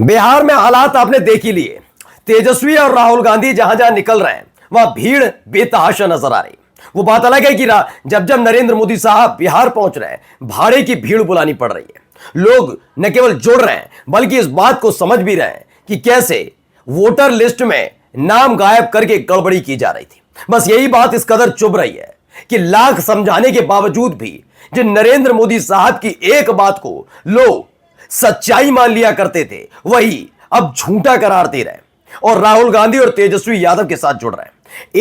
बिहार में हालात आपने देख ही लिए। तेजस्वी और राहुल गांधी जहां जहां निकल रहे हैं वहां भीड़ बेतहाशा नजर आ रही। वो बात अलग है कि जब जब नरेंद्र मोदी साहब बिहार पहुंच रहे हैं भाड़े की भीड़ बुलानी पड़ रही है। लोग न केवल जुड़ रहे हैं बल्कि इस बात को समझ भी रहे हैं कि कैसे वोटर लिस्ट में नाम गायब करके गड़बड़ी की जा रही थी। बस यही बात इस कदर चुभ रही है कि लाख समझाने के बावजूद भी जिन नरेंद्र मोदी साहब की एक बात को लोग सच्चाई मान लिया करते थे वही अब झूठा करार दे रहे हैं और राहुल गांधी और तेजस्वी यादव के साथ जुड़ रहे हैं।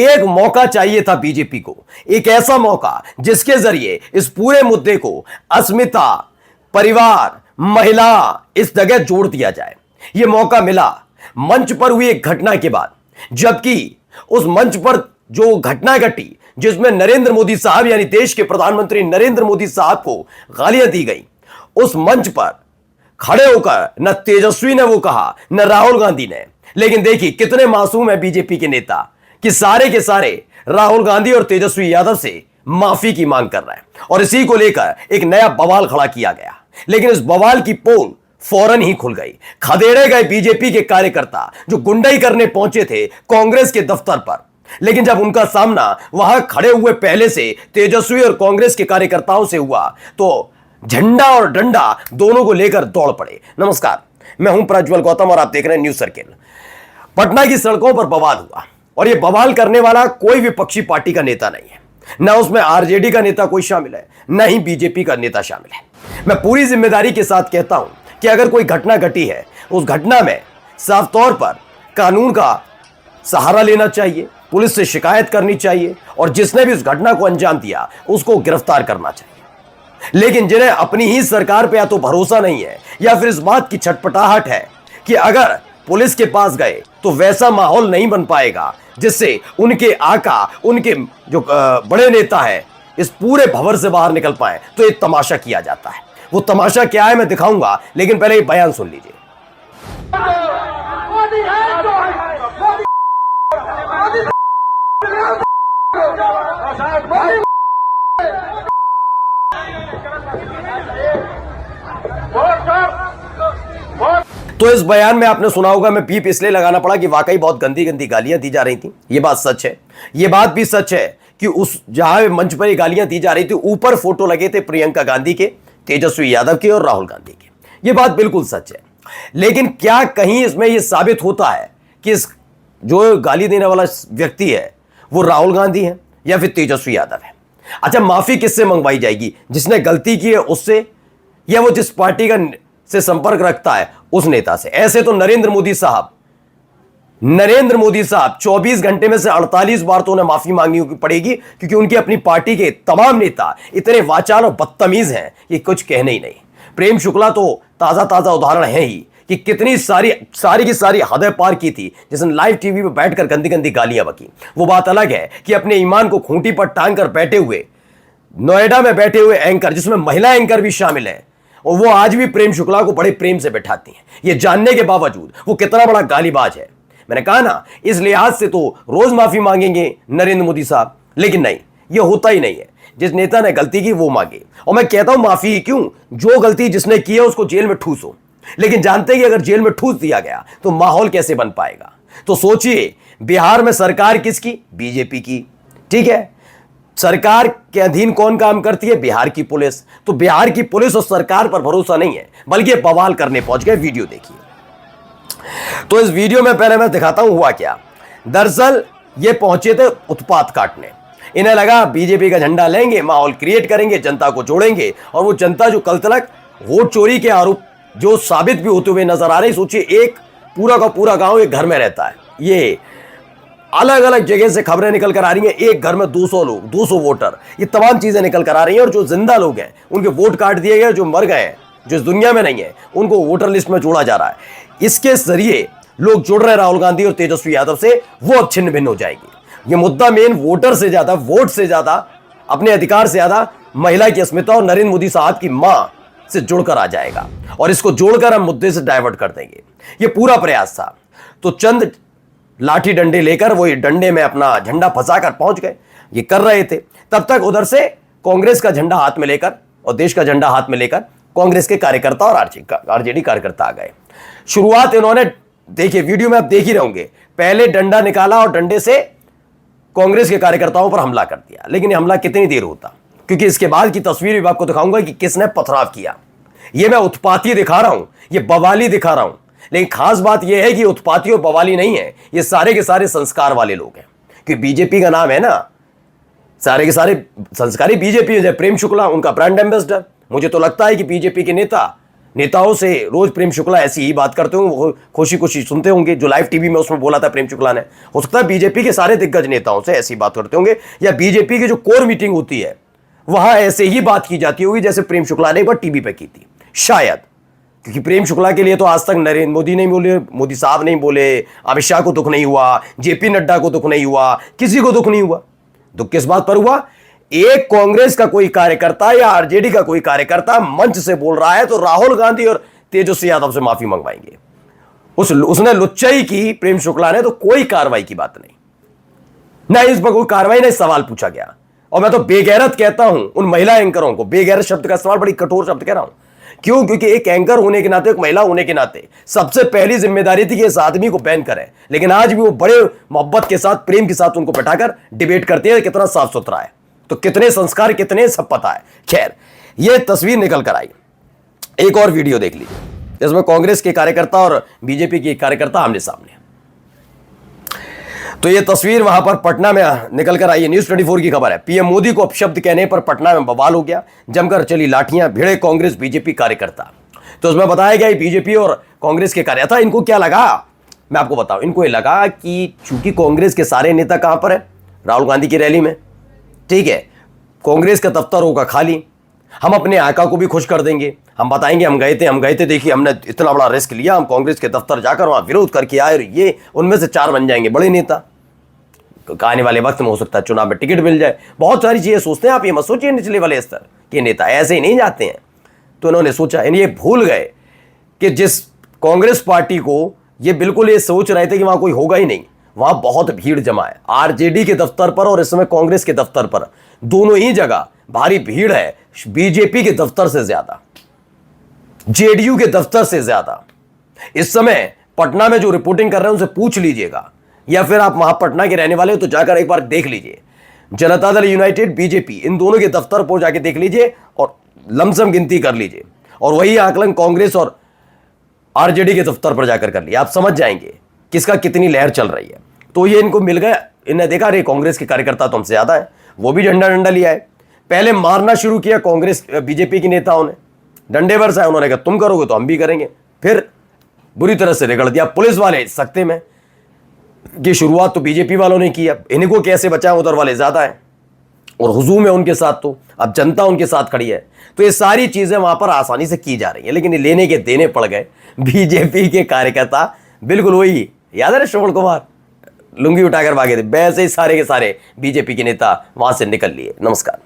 एक मौका चाहिए था बीजेपी को, एक ऐसा मौका जिसके जरिए इस पूरे मुद्दे को अस्मिता, परिवार, महिला इस जगह जोड़ दिया जाए। यह मौका मिला मंच पर हुई एक घटना के बाद, जबकि उस मंच पर जो घटना घटी जिसमें नरेंद्र मोदी साहब यानी देश के प्रधानमंत्री नरेंद्र मोदी साहब को गालियां दी गई, उस मंच पर खड़े होकर न तेजस्वी ने वो कहा न राहुल गांधी ने। लेकिन देखिए कितने मासूम है बीजेपी के नेता कि सारे के सारे राहुल गांधी और तेजस्वी यादव से माफी की मांग कर रहे हैं और इसी को लेकर एक नया बवाल खड़ा किया गया। लेकिन इस बवाल की पोल फौरन ही खुल गई। खदेड़े गए बीजेपी के कार्यकर्ता जो गुंडाई करने पहुंचे थे कांग्रेस के दफ्तर पर। लेकिन जब उनका सामना वहां खड़े हुए पहले से तेजस्वी और कांग्रेस के कार्यकर्ताओं से हुआ तो झंडा और डंडा दोनों को लेकर दौड़ पड़े। नमस्कार, मैं हूं प्रज्वल गौतम और आप देख रहे हैं न्यूज सर्किल। पटना की सड़कों पर बवाल हुआ और यह बवाल करने वाला कोई विपक्षी पार्टी का नेता नहीं है, ना उसमें आरजेडी का नेता कोई शामिल है, ना ही बीजेपी का नेता शामिल है। मैं पूरी जिम्मेदारी के साथ कहता हूं कि अगर कोई घटना घटी है उस घटना में साफ तौर पर कानून का सहारा लेना चाहिए, पुलिस से शिकायत करनी चाहिए और जिसने भी उस घटना को अंजाम दिया उसको गिरफ्तार करना चाहिए। लेकिन जिन्हें अपनी ही सरकार पे या तो भरोसा नहीं है या फिर इस बात की छटपटाहट है कि अगर पुलिस के पास गए तो वैसा माहौल नहीं बन पाएगा जिससे उनके आका, उनके जो बड़े नेता है इस पूरे भंवर से बाहर निकल पाए, तो एक तमाशा किया जाता है। वो तमाशा क्या है मैं दिखाऊंगा, लेकिन पहले ये बयान सुन लीजिए। तो इस बयान में आपने सुना होगा, मैं बीप इसलिए लगाना पड़ा कि वाकई बहुत गंदी गंदी गालियां दी जा रही थी। ये बात सच है। ये बात भी सच है कि उस जहां मंच पर ये गालियां दी जा रही थी ऊपर फोटो लगे थे प्रियंका गांधी के, तेजस्वी यादव के और राहुल गांधी के। ये बात बिल्कुल सच है। लेकिन क्या कहीं इसमें यह साबित होता है कि इस जो गाली देने वाला व्यक्ति है वो राहुल गांधी है या फिर तेजस्वी यादव है? अच्छा, माफी किससे मंगवाई जाएगी? जिसने गलती की है उससे, या वो जिस पार्टी का से संपर्क रखता है उस नेता से? ऐसे तो नरेंद्र मोदी साहब 24 घंटे में से 48 बार तो उन्हें माफी मांगनी पड़ेगी, क्योंकि उनकी अपनी पार्टी के तमाम नेता इतने वाचाल और बदतमीज हैं ये कुछ कहने ही नहीं। प्रेम शुक्ला तो ताजा उदाहरण है ही कि कितनी सारी की सारी हदें पार की थी, जिसने लाइव टीवी पर बैठकर गंदी गंदी गालियां बकी। वो बात अलग है कि अपने ईमान को खूंटी पर टांग कर बैठे हुए नोएडा में बैठे हुए एंकर, जिसमें महिला एंकर भी शामिल है, और वो आज भी प्रेम शुक्ला को बड़े प्रेम से बैठाती हैं, ये जानने के बावजूद वो कितना बड़ा गालीबाज है। मैंने कहा ना, इस लिहाज से तो रोज माफी मांगेंगे नरेंद्र मोदी साहब, लेकिन नहीं, ये होता ही नहीं है। जिस नेता ने गलती की वो मांगे, और मैं कहता हूं माफी ही क्यों, जो गलती जिसने की है उसको जेल में ठूसो। लेकिन जानते हैं कि अगर जेल में ठूस दिया गया तो माहौल कैसे बन पाएगा? तो सोचिए, बिहार में सरकार किसकी? बीजेपी की। ठीक है, सरकार के अधीन कौन काम करती है? बिहार की पुलिस। तो बिहार की पुलिस और सरकार पर भरोसा नहीं है बल्कि बवाल करने पहुंच गए। वीडियो देखिए। तो इस वीडियो में पहले मैं दिखाता हूं हुआ क्या। दरअसल ये पहुंचे थे उत्पात काटने। इन्हें लगा बीजेपी का झंडा लेंगे, माहौल क्रिएट करेंगे, जनता को जोड़ेंगे, और वो जनता जो कल तक वोट चोरी के आरोप जो साबित भी होते हुए नजर आ रहे। सोचिए, एक पूरा का पूरा गांव एक घर में रहता है, ये अलग अलग जगह से खबरें निकल कर आ रही हैं, एक घर में 200 लोग, 200 वोटर, ये तमाम चीजें निकल कर आ रही हैं। और जो जिंदा लोग हैं उनके वोट काट दिए गए, जो मर गए हैं, जो इस दुनिया में नहीं है, उनको वोटर लिस्ट में जोड़ा जा रहा है। इसके जरिए लोग जुड़ रहे राहुल गांधी और तेजस्वी यादव से, वो अब छिन्न भिन्न हो जाएगी। ये मुद्दा मेन वोटर से ज्यादा, वोट से ज्यादा, अपने अधिकार से ज्यादा महिला की अस्मिता और नरेंद्र मोदी साहब की मां से जुड़कर आ जाएगा, और इसको जोड़कर हम मुद्दे से डाइवर्ट कर देंगे। ये पूरा प्रयास था। तो चंद लाठी डंडे लेकर वो डंडे में अपना झंडा फंसाकर पहुंच गए, ये कर रहे थे। तब तक उधर से कांग्रेस का झंडा हाथ में लेकर और देश का झंडा हाथ में लेकर कांग्रेस के कार्यकर्ता और आरजेडी कार्यकर्ता आ गए। शुरुआत इन्होंने, देखिए वीडियो में आप देख ही रहोगे, पहले डंडा निकाला और डंडे से कांग्रेस के कार्यकर्ताओं पर हमला कर दिया। लेकिन ये हमला कितनी देर होता, क्योंकि इसके बाद की तस्वीर भी आपको दिखाऊंगा कि किसने पथराव किया। ये मैं उत्पाती दिखा रहा हूं, ये बवाली दिखा रहा हूं, लेकिन खास बात यह है कि उत्पाती और बवाली नहीं है, ये सारे के सारे संस्कार वाले लोग हैं। क्योंकि बीजेपी का नाम है ना, सारे के सारे संस्कारी बीजेपी है। प्रेम शुक्ला उनका ब्रांड एम्बेसडर। मुझे तो लगता है कि बीजेपी के नेताओं से रोज प्रेम शुक्ला ऐसी ही बात करते होंगे, वो खुशी खुशी सुनते होंगे। जो लाइव टीवी में उसमें बोला था प्रेम शुक्ला ने, हो सकता है बीजेपी के सारे दिग्गज नेताओं से ऐसी बात करते होंगे, या बीजेपी की जो कोर मीटिंग होती है वहां ऐसे ही बात की जाती होगी जैसे प्रेम शुक्ला ने एक बार टीवी पे की थी, शायद। क्योंकि प्रेम शुक्ला के लिए तो आज तक नरेंद्र मोदी नहीं बोले, मोदी साहब नहीं बोले, अमित शाह को दुख नहीं हुआ, जेपी नड्डा को दुख नहीं हुआ, किसी को दुख नहीं हुआ। दुख किस बात पर हुआ? एक कांग्रेस का कोई कार्यकर्ता या आरजेडी का कोई कार्यकर्ता मंच से बोल रहा है तो राहुल गांधी और तेजस्वी यादव से माफी मंगवाएंगे। उसने लुच्चाई की प्रेम शुक्ला ने, तो कोई कार्रवाई की बात नहीं, ना इस पर कोई कार्रवाई, ना सवाल पूछा गया। और मैं तो बेगैरत कहता हूं उन महिला एंकरों को, बेगैरत शब्द का इस्तेमाल बड़ी कठोर शब्द कह रहा हूं। क्यों? क्योंकि एक एंकर होने के नाते, एक महिला होने के नाते सबसे पहली जिम्मेदारी थी कि इस आदमी को बैन करें। लेकिन आज भी वो बड़े मोहब्बत के साथ, प्रेम के साथ उनको बैठाकर डिबेट करते हैं। कितना साफ सुथरा है, तो कितने संस्कार, कितने सब पता है। खैर, ये तस्वीर निकल कर आई। एक और वीडियो देख लीजिए जिसमें कांग्रेस के कार्यकर्ता और बीजेपी के कार्यकर्ता आमने सामने। तो ये तस्वीर वहां पर पटना में निकल कर आई है। न्यूज 24 की खबर है। पीएम मोदी को अपशब्द कहने पर पटना में बवाल हो गया, जमकर चली लाठियां, भिड़े कांग्रेस बीजेपी कार्यकर्ता। तो उसमें बताया गया बीजेपी और कांग्रेस के कार्यकर्ता, इनको क्या लगा, मैं आपको बताऊं। इनको ये लगा कि चूंकि कांग्रेस के सारे नेता कहां पर है, राहुल गांधी की रैली में, ठीक है, कांग्रेस का दफ्तर होगा खाली, हम अपने आका को भी खुश कर देंगे, हम बताएंगे हम गए थे, देखिए हमने इतना बड़ा रिस्क लिया, हम कांग्रेस के दफ्तर जाकर वहां विरोध करके आए, और ये उनमें से 4 बन जाएंगे बड़े नेता। आने वाले वक्त में हो सकता है चुनाव में टिकट मिल जाए। बहुत सारी चीजें सोचते हैं, आप ये मत सोचिए निचले वाले स्तर के नेता ऐसे ही नहीं जाते हैं। तो इन्होंने सोचा, ये भूल गए कि जिस कांग्रेस पार्टी को ये बिल्कुल ये सोच रहे थे कि वहां कोई होगा ही नहीं, वहां बहुत भीड़ जमा है। आरजेडी के दफ्तर पर और इस समय कांग्रेस के दफ्तर पर, दोनों ही जगह भारी भीड़ है। बीजेपी के दफ्तर से ज्यादा, जेडीयू के दफ्तर से ज्यादा। इस समय पटना में जो रिपोर्टिंग कर रहे हैं उनसे पूछ लीजिएगा, या फिर आप वहां पटना के रहने वाले हो तो जाकर एक बार देख लीजिए। जनता दल यूनाइटेड, बीजेपी, इन दोनों के दफ्तर पर जाके देख लीजिए और लमसम गिनती कर लीजिए, और वही आकलन कांग्रेस और आरजेडी के दफ्तर पर जाकर कर लिया, आप समझ जाएंगे किसका कितनी लहर चल रही है। तो ये इनको मिल गया, इन्हें देखा अरे कांग्रेस के कार्यकर्ता तो हमसे ज्यादा है, वो भी डंडा लिया है। पहले मारना शुरू किया कांग्रेस बीजेपी के नेताओं ने, डंडे बरसाए, उन्होंने कहा तुम करोगे तो हम भी करेंगे। फिर बुरी तरह से रगड़ दिया पुलिस वाले सख्ते में, कि शुरुआत तो बीजेपी वालों ने की, अब इनको कैसे बचाएं, उधर वाले ज्यादा हैं और हुजूम है उनके साथ, तो अब जनता उनके साथ खड़ी है। तो ये सारी चीजें वहां पर आसानी से की जा रही है, लेकिन ये लेने के देने पड़ गए बीजेपी के कार्यकर्ता। बिल्कुल वही याद है श्रवण कुमार लुंगी उठाकर भागे थे, वैसे ही सारे के सारे बीजेपी के नेता वहां से निकल लिए। नमस्कार।